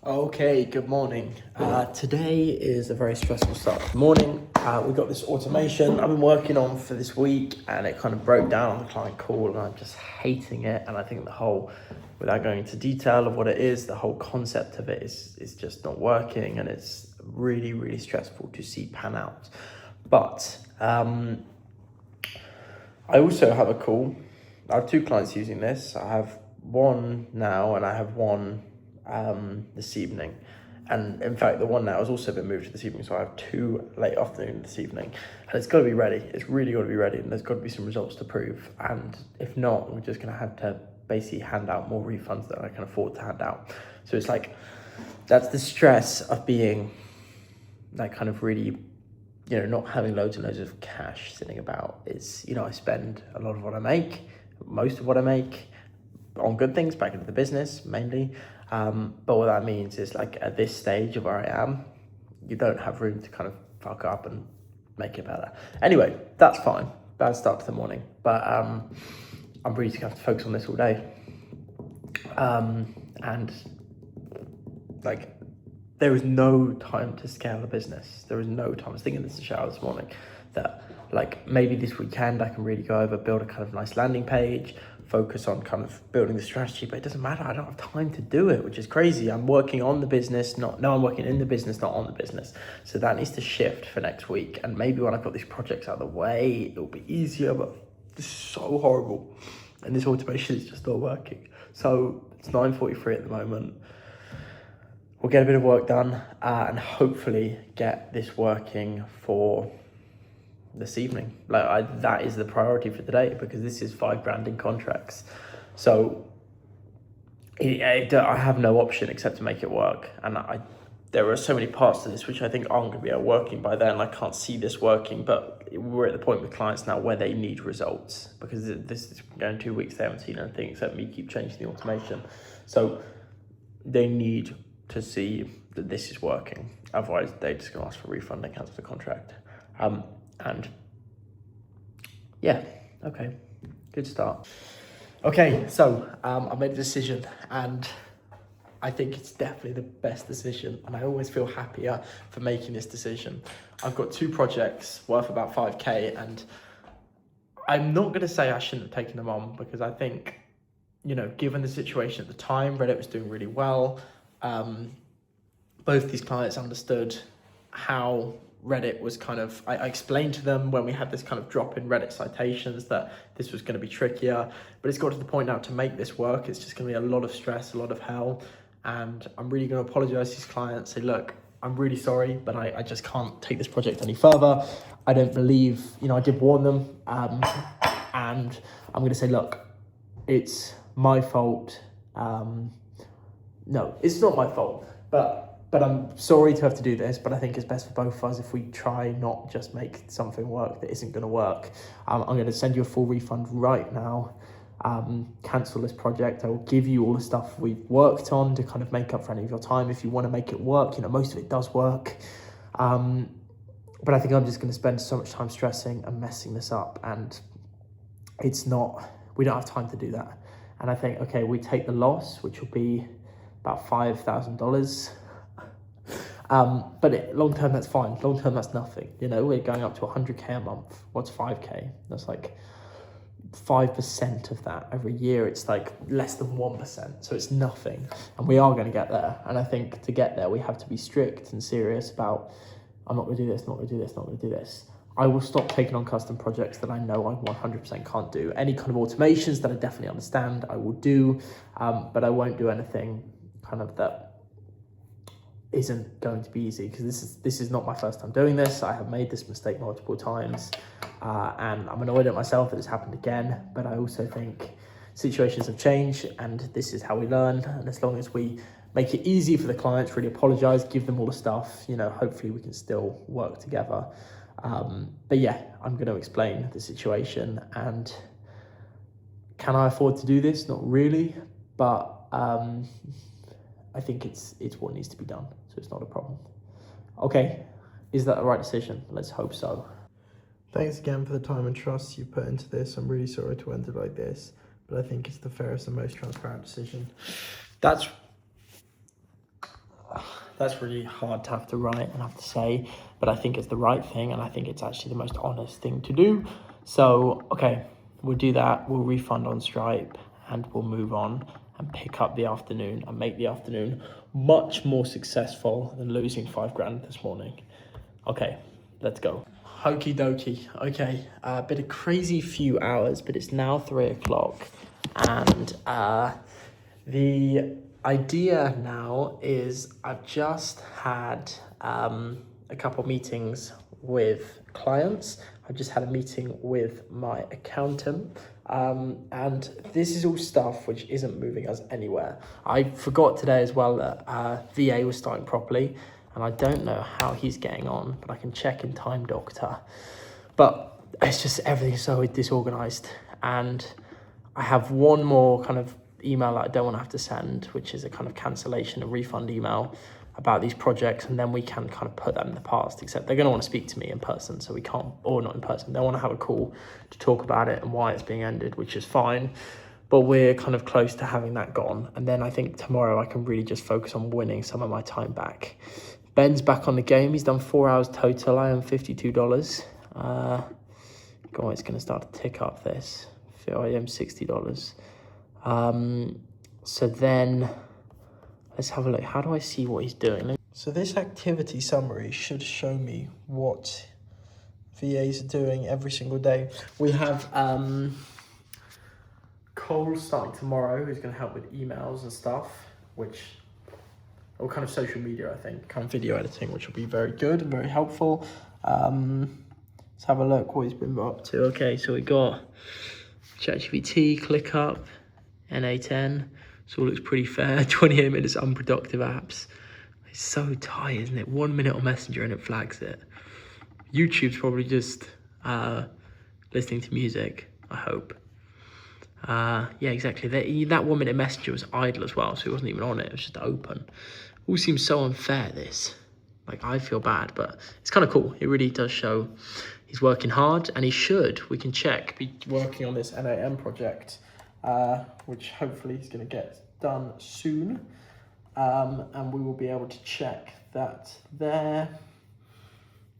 Okay, good morning. Today is a very stressful start of the morning. We've got this automation I've been working on for this week, and it kind of broke down on the client call, and I'm just hating it. And I think without going into detail of what it is, the whole concept of it is just not working, and it's really, really stressful to see pan out. But I also have a call. I have two clients using this. I have one now, and I have one this evening, and in fact the one now has also been moved to this evening, so I have two late afternoon this evening, and it's got to be ready. It's really got to be ready, and there's got to be some results to prove, and if not, we're just going to have to basically hand out more refunds than I can afford to hand out. So it's like, that's the stress of being like kind of really, not having loads and loads of cash sitting about. Is, I spend a lot of what I make, most of what I make, on good things back into the business mainly. But what that means is, like, at this stage of where I am, you don't have room to kind of fuck up and make it better. Anyway, that's fine. Bad start to the morning, but I'm really gonna have to focus on this all day. And like, there is no time to scale the business. There is no time. I was thinking this in the shower this morning, that like maybe this weekend I can really go over, build a kind of nice landing page, focus on kind of building the strategy, but it doesn't matter. I don't have time to do it, which is crazy. I'm working on the business, I'm working in the business, not on the business. So that needs to shift for next week. And maybe when I've got these projects out of the way, it'll be easier, but this is so horrible. And this automation is just not working. So it's 9:43 at the moment. We'll get a bit of work done and hopefully get this working for this evening. That is the priority for today, because this is $5,000 in contracts. So I have no option except to make it work. And there are so many parts to this which I think aren't going to be working by then. I can't see this working, but we're at the point with clients now where they need results, because this is going 2 weeks. They haven't seen anything except me keep changing the automation. So they need to see that this is working. Otherwise, they're just going to ask for a refund and cancel the contract. And yeah, okay, good start. Okay, so I made a decision, and I think it's definitely the best decision, and I always feel happier for making this decision. I've got two projects worth about 5K, and I'm not going to say I shouldn't have taken them on, because I think, given the situation at the time, Reddit was doing really well. Both these clients understood how Reddit was kind of, I explained to them when we had this kind of drop in Reddit citations that this was going to be trickier, but it's got to the point now to make this work. It's just going to be a lot of stress, a lot of hell. And I'm really going to apologize to these clients, say, look, I'm really sorry, but I just can't take this project any further. I don't believe, I did warn them. And I'm going to say, look, it's my fault. No, it's not my fault, but I'm sorry to have to do this, but I think it's best for both of us if we try not just make something work that isn't going to work. I'm going to send you a full refund right now. Cancel this project. I will give you all the stuff we've worked on to kind of make up for any of your time if you want to make it work. Most of it does work. But I think I'm just going to spend so much time stressing and messing this up, and we don't have time to do that. And I think, okay, we take the loss, which will be about $5,000. But long term, that's fine. Long term, that's nothing. We're going up to 100K a month. What's 5K? That's like 5% of that every year. It's like less than 1%. So it's nothing. And we are going to get there. And I think to get there, we have to be strict and serious about, I'm not going to do this, not going to do this, not going to do this. I will stop taking on custom projects that I know I 100% can't do. Any kind of automations that I definitely understand, I will do. But I won't do anything kind of that isn't going to be easy, because this is not my first time doing this. I have made this mistake multiple times, and I'm annoyed at myself that it's happened again, but I also think situations have changed, and this is how we learn. And as long as we make it easy for the clients, really apologize, give them all the stuff, hopefully we can still work together. But yeah, I'm going to explain the situation. And can I afford to do this? Not really, but I think it's what needs to be done, so it's not a problem. Okay, is that the right decision? Let's hope so. Thanks again for the time and trust you put into this. I'm really sorry to end it like this, but I think it's the fairest and most transparent decision. That's That's really hard to have to write and have to say, but I think it's the right thing, and I think it's actually the most honest thing to do. So, okay, we'll do that. We'll refund on Stripe, and we'll move on and pick up the afternoon and make the afternoon much more successful than losing $5,000 this morning. Okay, let's go. Okie dokie. Okay, a bit of crazy few hours, but it's now 3 o'clock, and the idea now is I've just had a couple meetings with clients. I've just had a meeting with my accountant, and this is all stuff which isn't moving us anywhere. I forgot today as well that VA was starting properly, and I don't know how he's getting on, but I can check in Time Doctor. But it's just everything's so disorganized, and I have one more kind of email that I don't want to have to send, which is a kind of cancellation and refund email about these projects, and then we can kind of put that in the past, except they're going to want to speak to me in person, so we can't, or not in person, they want to have a call to talk about it and why it's being ended, which is fine, but we're kind of close to having that gone. And then I think tomorrow I can really just focus on winning some of my time back. Ben's back on the game. He's done 4 hours total. I am $52. Go on, it's going to start to tick up this. I am $60. So then let's have a look. How do I see what he's doing? So this activity summary should show me what VAs are doing every single day. We have Cole starting tomorrow, who's going to help with emails and stuff, or kind of social media, I think, kind of video editing, which will be very good and very helpful. Let's have a look what he's been up to. Okay, so we got ChatGPT, ClickUp, NA10. So all looks pretty fair. 28 minutes unproductive apps. It's so tight, isn't it? 1 minute on Messenger and it flags it. YouTube's probably just listening to music, I hope. Yeah, exactly. That 1 minute Messenger was idle as well, so it wasn't even on it. It was just open. All seems so unfair, this. Like, I feel bad, but it's kind of cool. It really does show he's working hard, and he should, we can check, be working on this NAM project, which hopefully is going to get done soon. And we will be able to check that there.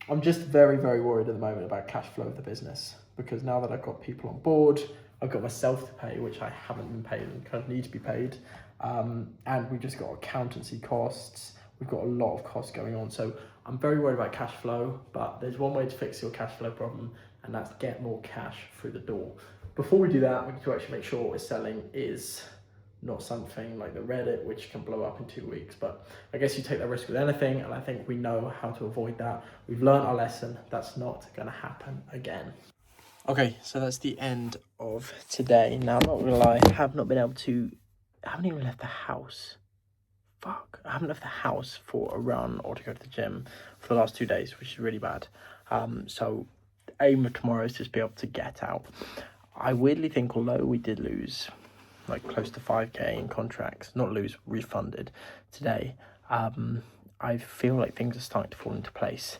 I'm just very, very worried at the moment about cash flow of the business, because now that I've got people on board, I've got myself to pay, which I haven't been paid and kind of need to be paid. And we've just got accountancy costs. We've got a lot of costs going on. So I'm very worried about cash flow, but there's one way to fix your cash flow problem, and that's get more cash through the door. Before we do that, we need to actually make sure what we're selling is not something like the Reddit, which can blow up in 2 weeks. But I guess you take that risk with anything, and I think we know how to avoid that. We've learned our lesson. That's not going to happen again. Okay, so that's the end of today. Now, I'm not going to lie, I haven't even left the house. Fuck, I haven't left the house for a run or to go to the gym for the last 2 days, which is really bad. So aim of tomorrow is just be able to get out. I weirdly think, although we did lose like close to 5k in contracts, not lose, refunded today, I feel like things are starting to fall into place.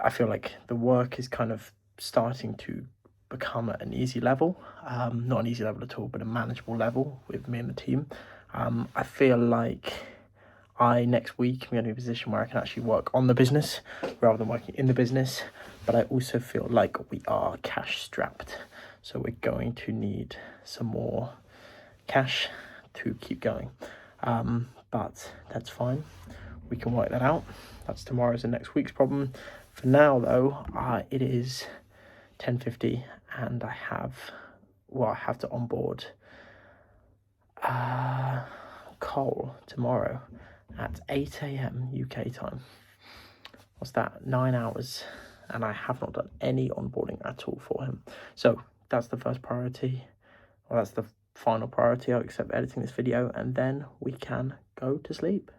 I feel like the work is kind of starting to become at an easy level, not an easy level at all, but a manageable level with me and the team. I feel like next week I'm going to be in a position where I can actually work on the business rather than working in the business, but I also feel like we are cash strapped, so we're going to need some more cash to keep going, but that's fine. We can work that out. That's tomorrow's and next week's problem. For now though, it is 10:50 and I have to onboard Cole tomorrow at 8 a.m. UK time. What's that? 9 hours, and I have not done any onboarding at all for him. So that's the first priority. Well, that's the final priority. I'll accept editing this video, and then we can go to sleep.